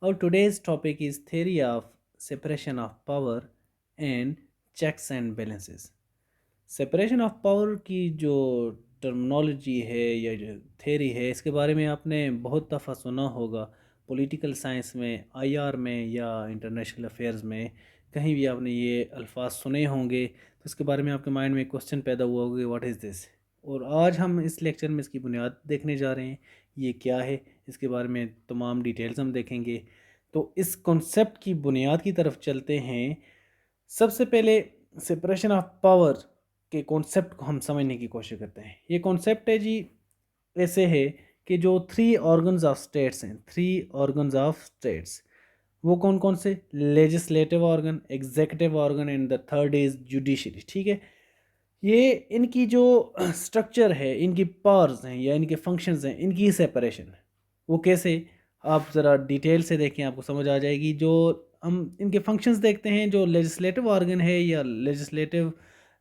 Our today's topic is theory of separation of power and checks and balances. Separation of power की जो terminology है या जो theory है, इसके बारे में आपने बहुत दफ़ा सुना होगा। पॉलिटिकल साइंस में, आईआर में या इंटरनेशनल अफेयर्स में कहीं भी आपने ये अल्फाज सुने होंगे, तो इसके बारे में आपके माइंड में क्वेश्चन पैदा हुआ होगा, व्हाट इज़ दिस। और आज हम इस लेक्चर में इसकी बुनियाद देखने जा रहे हैं, ये क्या है, इसके बारे में तमाम डिटेल्स हम देखेंगे। तो इस कॉन्सेप्ट की बुनियाद की तरफ चलते हैं। सबसे पहले सेपरेशन ऑफ पावर के कॉन्सेप्ट को हम समझने की कोशिश करते हैं। ये कॉन्सेप्ट है जी, ऐसे है कि जो थ्री ऑर्गन्स ऑफ स्टेट्स हैं, थ्री ऑर्गन्स ऑफ स्टेट्स, वो कौन कौन से? Legislative organ, executive organ and the third is judiciary. ठीक है, ये इनकी जो स्ट्रक्चर है, इनकी पावर्स हैं या इनके फंक्शंस हैं, इनकी सेपरेशन है। वो कैसे? आप ज़रा डिटेल से देखें, आपको समझ आ जाएगी। जो हम इनके फंक्शंस देखते हैं, जो लेजिस्लेटिव ऑर्गन है या लेजिस्लेटिव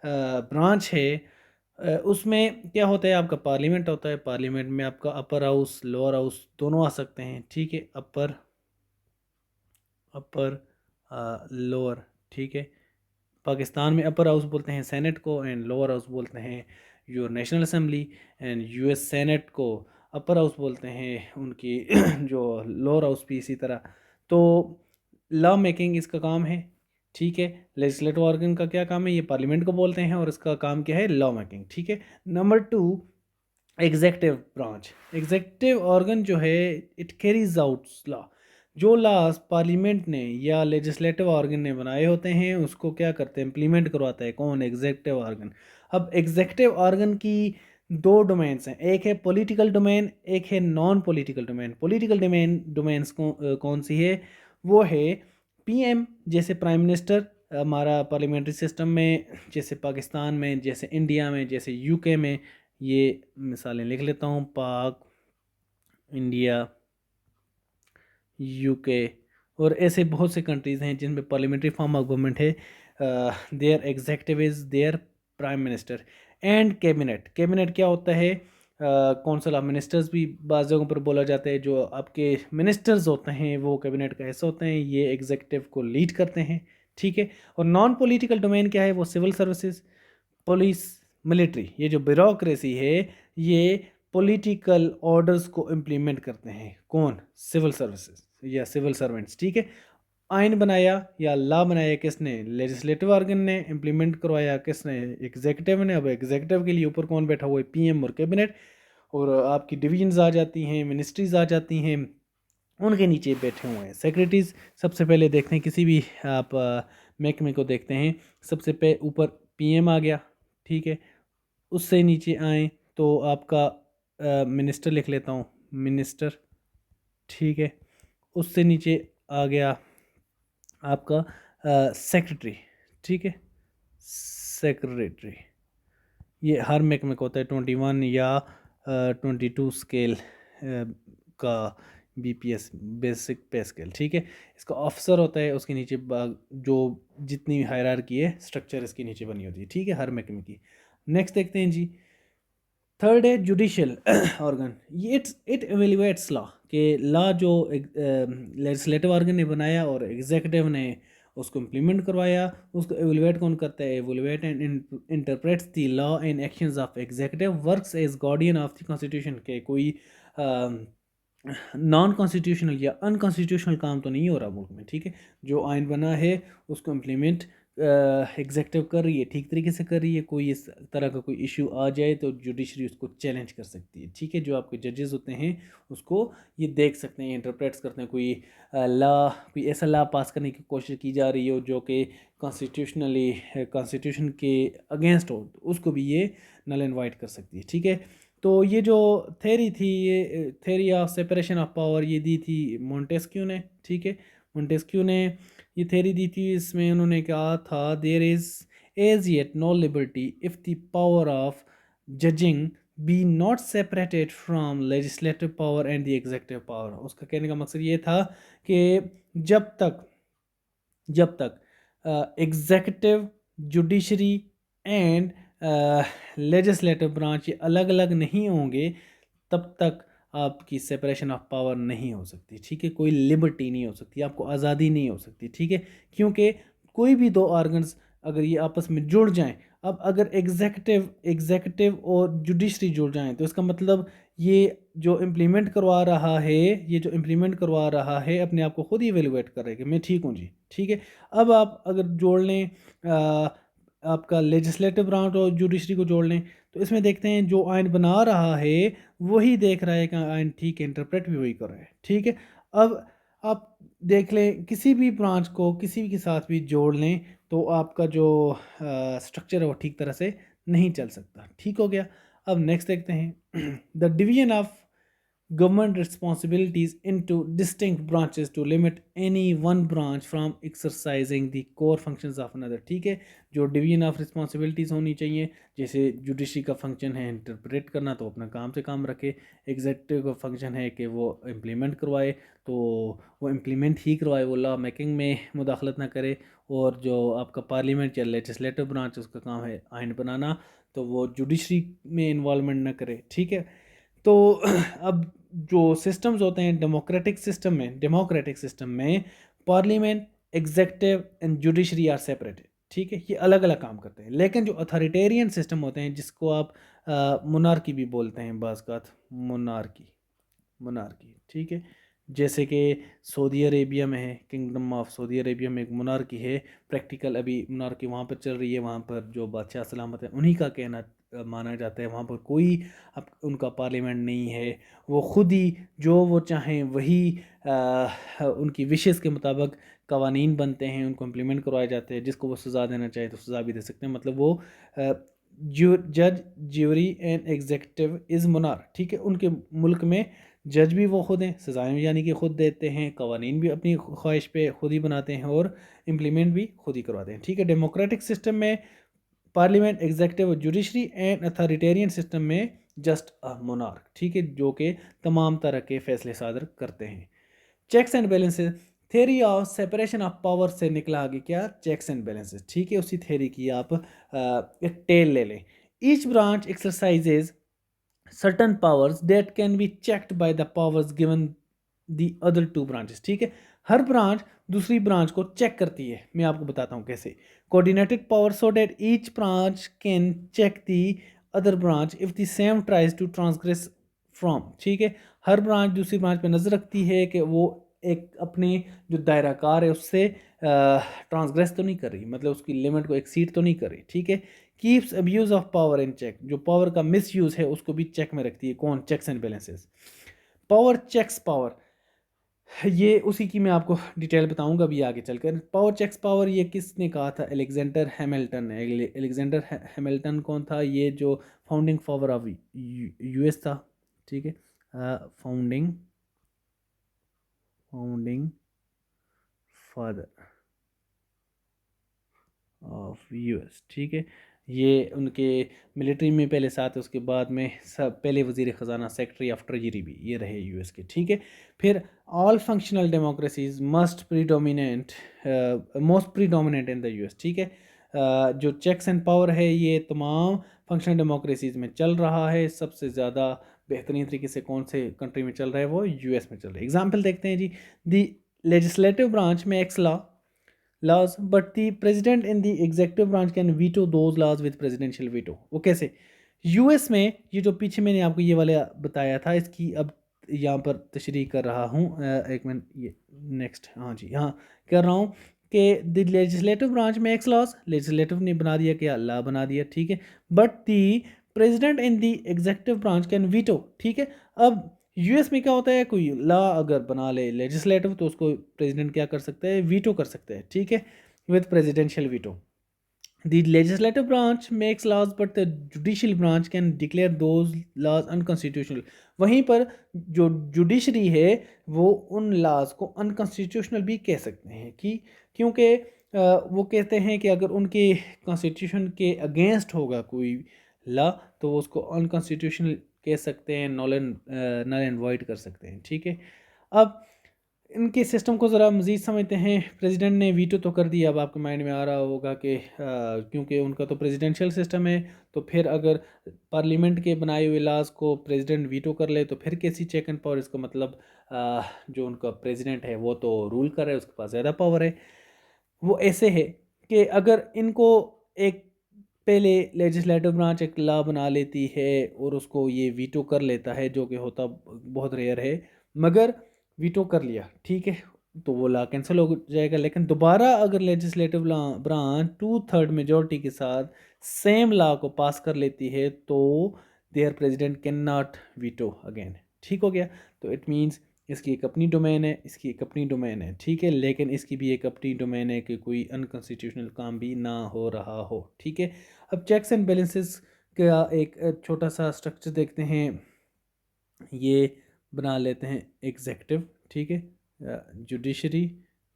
ब्रांच है, उसमें क्या होता है? आपका पार्लियामेंट होता है। पार्लियामेंट में आपका अपर हाउस, लोअर हाउस दोनों आ सकते हैं। ठीक है, अपर अपर लोअर। ठीक है, पाकिस्तान में अपर हाउस बोलते हैं सेनेट को एंड लोअर हाउस बोलते हैं your national assembly. And US senate को अपर हाउस बोलते हैं, उनकी जो लोअर हाउस भी इसी तरह। तो लॉ मेकिंग इसका काम है। ठीक है, लेजिस्लेटिव ऑर्गन का क्या काम है? ये पार्लियामेंट को बोलते हैं और इसका काम क्या है? Law making. ठीक है, number 2, executive branch. Executive organ जो है, इट कैरीज आउट लॉ। जो लॉज पार्लियामेंट ने या लेजिस्लेटिव ऑर्गन ने बनाए होते हैं, उसको क्या करते हैं? इम्प्लीमेंट करवाता है। कौन? Executive organ. अब एग्जेक्टिव ऑर्गन की दो डोमेन्स हैं, एक है पॉलिटिकल डोमेन, एक है non political domain. Political domains कौन सी है? वो है पीएम, जैसे प्राइम मिनिस्टर हमारा पार्लियामेंट्री सिस्टम में, जैसे पाकिस्तान में, जैसे इंडिया में, जैसे यूके में। ये मिसालें लिख लेता हूँ: पाक, इंडिया, यूके, और ऐसे बहुत से कंट्रीज़ हैं जिनमें पार्लियामेंट्री फॉर्म ऑफ गवर्नमेंट है। There executive is there prime minister and cabinet. Cabinet क्या होता है? काउंसिल ऑफ मिनिस्टर्स भी बाज़ जगहों पर बोला जाता है। जो आपके मिनिस्टर्स होते हैं वो कैबिनेट का हिस्सा होते हैं, ये एग्जेक्टिव को लीड करते हैं। ठीक है, और नॉन पॉलिटिकल डोमेन क्या है? वो सिविल सर्विसेज, पुलिस, मिलिट्री। ये जो ब्यूरोक्रेसी है, ये पॉलिटिकल ऑर्डर्स को इम्प्लीमेंट करते हैं। कौन? सिविल सर्विसेज या सिविल सर्वेंट्स। ठीक है, आइन बनाया या लॉ बनाया किसने? लेजिस्लेटिव ऑर्गन ने। इम्प्लीमेंट करवाया किसने? एग्जीक्यूटिव ने। अब एग्जीक्यूटिव के लिए ऊपर कौन बैठा हुआ है? पीएम और कैबिनेट। और आपकी डिवीजन्स आ जाती हैं, मिनिस्ट्रीज आ जाती हैं, उनके नीचे बैठे हुए हैं सेक्रेटरीज। सबसे पहले देखते हैं, किसी भी आप महकमे को देखते हैं, सबसे ऊपर पीएम आ गया। ठीक है, उससे नीचे आए तो आपका मिनिस्टर लिख लेता हूँ, मिनिस्टर। ठीक है, उससे नीचे आ गया आपका सेक्रेटरी। ठीक है, सेक्रेटरी। ये हर महकमे का होता है 21 या 22 स्केल का बीपीएस, बेसिक पे स्केल। ठीक है, इसका ऑफिसर होता है, उसके नीचे जो जितनी हायरार्की है, स्ट्रक्चर इसके नीचे बनी होती है। ठीक है, हर महकमे की। नेक्स्ट देखते हैं जी, थर्ड है जुडिशियल ऑर्गन। ये इट एवेल्युएट्स लॉ, के लॉ जो लेजिस्लेटिव ऑर्गन ने बनाया और एग्जीक्यूटिव ने उसको इम्प्लीमेंट करवाया, उसको एवेल्युएट कौन करता है? Evaluate and interprets the law and actions of executive, works as guardian of the constitution. के कोई नॉन कॉन्स्टिट्यूशनल या अनकॉन्स्टिट्यूशनल काम तो नहीं हो रहा मुल्क में। ठीक है, जो आइन बना है उसको इम्प्लीमेंट एग्जेक्टिव कर रही है, ठीक तरीके से कर रही है। कोई इस तरह का कोई इशू आ जाए तो जुडिशरी उसको चैलेंज कर सकती है। ठीक है, जो आपके जजेस होते हैं उसको ये देख सकते हैं, इंटरप्रेट्स करते हैं। कोई लॉ, कोई ऐसा लॉ पास करने की कोशिश की जा रही हो जो कि कॉन्स्टिट्यूशन के अगेंस्ट हो, तो उसको भी ये नल एंड वाइट कर सकती है। ठीक है, तो ये जो थेरी थी, ये theory of separation of power, ये दी थी मोंटेस्क्यू ने। ठीक है, मोंटेस्क्यू ने ये थेरी दी थी। इसमें उन्होंने कहा था, there is as yet no liberty if the power of judging be not separated from legislative power and the executive power. उसका कहने का मकसद ये था कि जब तक executive, judiciary and legislative branch ये अलग अलग नहीं होंगे, तब तक आपकी सेपरेशन ऑफ पावर नहीं हो सकती, ठीक है, कोई लिबर्टी नहीं हो सकती, आपको आज़ादी नहीं हो सकती, ठीक है, क्योंकि कोई भी दो ऑर्गन्स अगर ये आपस में जुड़ जाएं, अब अगर एग्जीक्यूटिव और जुडिशरी जुड़ जाएं तो इसका मतलब ये जो इम्प्लीमेंट करवा रहा है, ये जो इम्प्लीमेंट करवा रहा है अपने आप को खुद ही एवेलुएट कर रहा है कि मैं ठीक हूँ जी, ठीक है। अब आप अगर जोड़ लें आपका लेजिस्लेटिव ब्रांच और जुडिशरी को जोड़ लें तो इसमें देखते हैं जो आयन बना रहा है वही देख रहा है कि आयन ठीक है, इंटरप्रेट भी वही कर रहा है, ठीक है। अब आप देख लें किसी भी ब्रांच को किसी भी के साथ भी जोड़ लें तो आपका जो स्ट्रक्चर है वो ठीक तरह से नहीं चल सकता, ठीक हो गया। अब नेक्स्ट देखते हैं the division of government responsibilities into distinct branches to limit any one branch from exercising the core functions of another, ठीक है। जो डिवीजन ऑफ रिस्पॉन्सिबिलिटीज़ होनी चाहिए, जैसे जुडिशरी का फंक्शन है इंटरप्रेट करना तो अपना काम से काम रखे, एग्जीक्यूटिव का फंक्शन है कि वो इम्प्लीमेंट करवाए तो वो इम्प्लीमेंट ही करवाए, वो लॉ मेकिंग में मुदाखलत ना करे, और जो आपका पार्लियामेंट या लेजिस्लेटिव ब्रांच उसका काम है आइन बनाना तो वो जुडिशरी में इन्वॉल्वमेंट ना करे, ठीक है। तो अब जो सिस्टम्स होते हैं डेमोक्रेटिक सिस्टम में parliament, executive and judiciary are separated, ठीक है, ये अलग अलग काम करते हैं। लेकिन जो अथॉरिटेरियन सिस्टम होते हैं जिसको आप मोनार्की भी बोलते हैं बाज़ बात, मोनार्की, ठीक है, जैसे कि सऊदी अरेबिया में है, किंगडम ऑफ सऊदी अरेबिया में एक मोनार्की है, प्रैक्टिकल अभी मोनार्की वहाँ पर चल रही है, वहाँ पर जो बादशाह सलामत है उन्हीं का कहना माना जाता है, वहाँ पर कोई अब उनका पार्लियामेंट नहीं है, वो खुद ही जो वो चाहें वही उनकी विशेस के मुताबिक कवानीन बनते हैं, उनको इम्प्लीमेंट करवाए जाते हैं, जिसको वो सज़ा देना चाहे तो सज़ा भी दे सकते हैं, मतलब वो जज, jury and executive is monarch, ठीक है। उनके मुल्क में जज भी वो खुद हैं, सज़ाएँ यानी कि खुद देते हैं, कवानीन भी अपनी ख्वाहिश पे खुद ही बनाते हैं और इम्प्लीमेंट भी खुद ही करवाते हैं, ठीक है। डेमोक्रेटिक सिस्टम में पार्लियामेंट, एग्जीक्यूटिव और जुडिशरी, एंड अथॉरिटेरियन सिस्टम में जस्ट अ मोनार्क, ठीक है, जो कि तमाम तरह के फैसले सादर करते हैं। Checks and balances, theory of separation of power से निकला आगे क्या, चेक्स एंड बैलेंसेस, ठीक है, उसी थ्योरी की आप एक टेल ले लें। Each branch exercises certain powers that can be checked by the powers given the other two branches, ठीक है। हर ब्रांच दूसरी ब्रांच को चेक करती है, मैं आपको बताता हूँ कैसे। Coordinated power so that each branch can check the other branch if the same tries to transgress from, ठीक है। हर ब्रांच दूसरी ब्रांच पे नज़र रखती है कि वो एक अपने जो दायरा कार है उससे ट्रांसग्रेस तो नहीं कर रही, मतलब उसकी लिमिट को एक्सीड तो नहीं कर रही, ठीक है। Keeps abuse of power in check, जो पावर का मिस यूज़ है उसको भी चेक में रखती है, कौन, checks and balances. Power checks power, ये उसी की मैं आपको डिटेल बताऊंगा अभी आगे चलकर। पावर चेक्स पावर ये किसने कहा था, अलेक्जेंडर हैमिल्टन ने। अलेक्जेंडर हैमिल्टन कौन था, ये जो फाउंडिंग फादर ऑफ यूएस था, ठीक है, फाउंडिंग फादर ऑफ यूएस, ठीक है। ये उनके मिलिट्री में पहले साथ, उसके बाद में सब पहले वजीर ख़जाना, सेक्रेटरी ऑफ ट्रेजरी भी ये रहे यूएस के, ठीक है। फिर all functional democracies most predominant in the US, ठीक है। जो चेक्स एंड पावर है ये तमाम फंक्शनल डेमोक्रेसीज में चल रहा है, सबसे ज़्यादा बेहतरीन तरीके से कौन से कंट्री में चल रहा है, वो यूएस में चल रहा है। एग्जाम्पल देखते हैं जी, दी लेजिस्लेटिव ब्रांच में x laws, but the president in the executive branch can veto those laws with presidential veto। वो कैसे, यूएस में ये जो पीछे मैंने आपको ये वाला बताया था इसकी अब यहाँ पर तशरीह कर रहा हूँ, एक मिनट, ये नेक्स्ट, हाँ जी, हाँ कर रहा हूँ कि द लेजिस्लेटिव ब्रांच में एक्स लॉज, लेजिस्लेटिव ने बना दिया, क्या लॉ बना दिया, ठीक है, but the president in the executive branch can veto, ठीक है। अब यूएस में क्या होता है, कोई लॉ अगर बना ले लेजिस्लेटिव तो उसको प्रेसिडेंट क्या कर सकता है, वीटो कर सकता है, ठीक है, with presidential veto. The legislative branch makes laws but the judicial branch can declare those laws unconstitutional। वहीं पर जो जुडिशरी है वो उन laws को unconstitutional भी कह सकते हैं, कि क्योंकि वो कहते हैं कि अगर उनके कॉन्स्टिट्यूशन के अगेंस्ट होगा कोई लॉ तो वो उसको अनकॉन्स्टिट्यूशनल कह सकते हैं, नल एंड वॉइड कर सकते हैं, ठीक है। अब इनके सिस्टम को ज़रा मज़ीद समझते हैं। प्रेसिडेंट ने वीटो तो कर दिया, अब आपके माइंड में आ रहा होगा कि क्योंकि उनका तो प्रेसिडेंशियल सिस्टम है, तो फिर अगर पार्लियामेंट के बनाए हुए लाज को प्रेसिडेंट वीटो कर ले तो फिर कैसी चेक एंड पावर, इसका मतलब जो उनका प्रेसिडेंट है वो तो रूल कर रहा है, उसके पास ज़्यादा पावर है। वो ऐसे है कि अगर इनको एक पहले लेजिस्लेटिव ब्रांच एक लॉ बना लेती है और उसको ये वीटो कर लेता है, जो कि होता बहुत रेयर है, मगर वीटो कर लिया ठीक है तो वो लॉ कैंसिल हो जाएगा। लेकिन दोबारा अगर लेजिस्लेटिव ब्रांच 2/3 मेजोरिटी के साथ सेम लॉ को पास कर लेती है तो their president can not veto again. ठीक हो गया। तो इट मीन्स इसकी एक अपनी डोमेन है, इसकी एक अपनी डोमेन है, ठीक है, लेकिन इसकी भी एक अपनी डोमेन है कि कोई अनकॉन्स्टिट्यूशनल काम भी ना हो रहा हो। ठीक है। अब चेक्स एंड बैलेंसेस का एक छोटा सा स्ट्रक्चर देखते हैं। ये बना लेते हैं एग्जेक्टिव, ठीक है, जुडिशरी,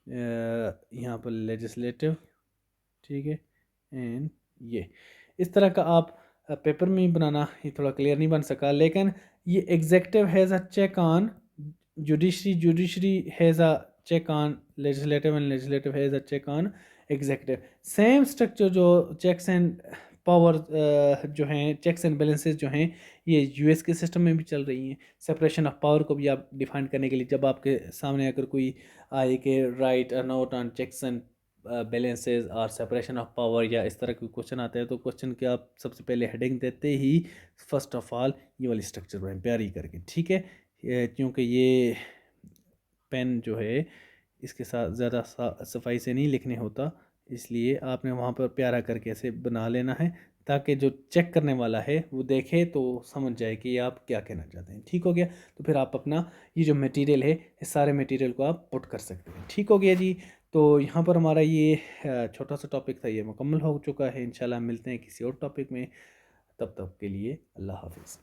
यहाँ पर लेजिस्लेटिव, ठीक है, एंड ये इस तरह का आप पेपर में ही बनाना, ये थोड़ा क्लियर नहीं बन सका, लेकिन ये executive has a check on judiciary, judiciary has a check on legislative, and legislative has a check on executive. Same structure जो चेक्स एंड पावर जो हैं, चेक्स एंड बैलेंसेस जो हैं, ये यूएस के सिस्टम में भी चल रही हैं। सेपरेशन ऑफ पावर को भी आप डिफाइन करने के लिए जब आपके सामने अगर कोई आए कि write a note on checks and balances और सेपरेशन ऑफ पावर या इस तरह के क्वेश्चन आते हैं, तो क्वेश्चन के आप सबसे पहले हेडिंग देते ही फर्स्ट ऑफ ऑल ये वाली स्ट्रक्चर बनाएं प्यारी करके, ठीक है। क्योंकि ये पेन जो है इसके साथ ज़्यादा सफाई से नहीं लिखने होता, इसलिए आपने वहाँ पर प्यारा करके ऐसे बना लेना है ताकि जो चेक करने वाला है वो देखे तो समझ जाए कि आप क्या कहना चाहते हैं। ठीक हो गया। तो फिर आप अपना ये जो मटेरियल है इस सारे मटेरियल को आप पुट कर सकते हैं। ठीक हो गया जी। तो यहाँ पर हमारा ये छोटा सा टॉपिक था, ये मुकम्मल हो चुका है। इंशाल्लाह मिलते हैं किसी और टॉपिक में, तब तक के लिए अल्लाह हाफिज़।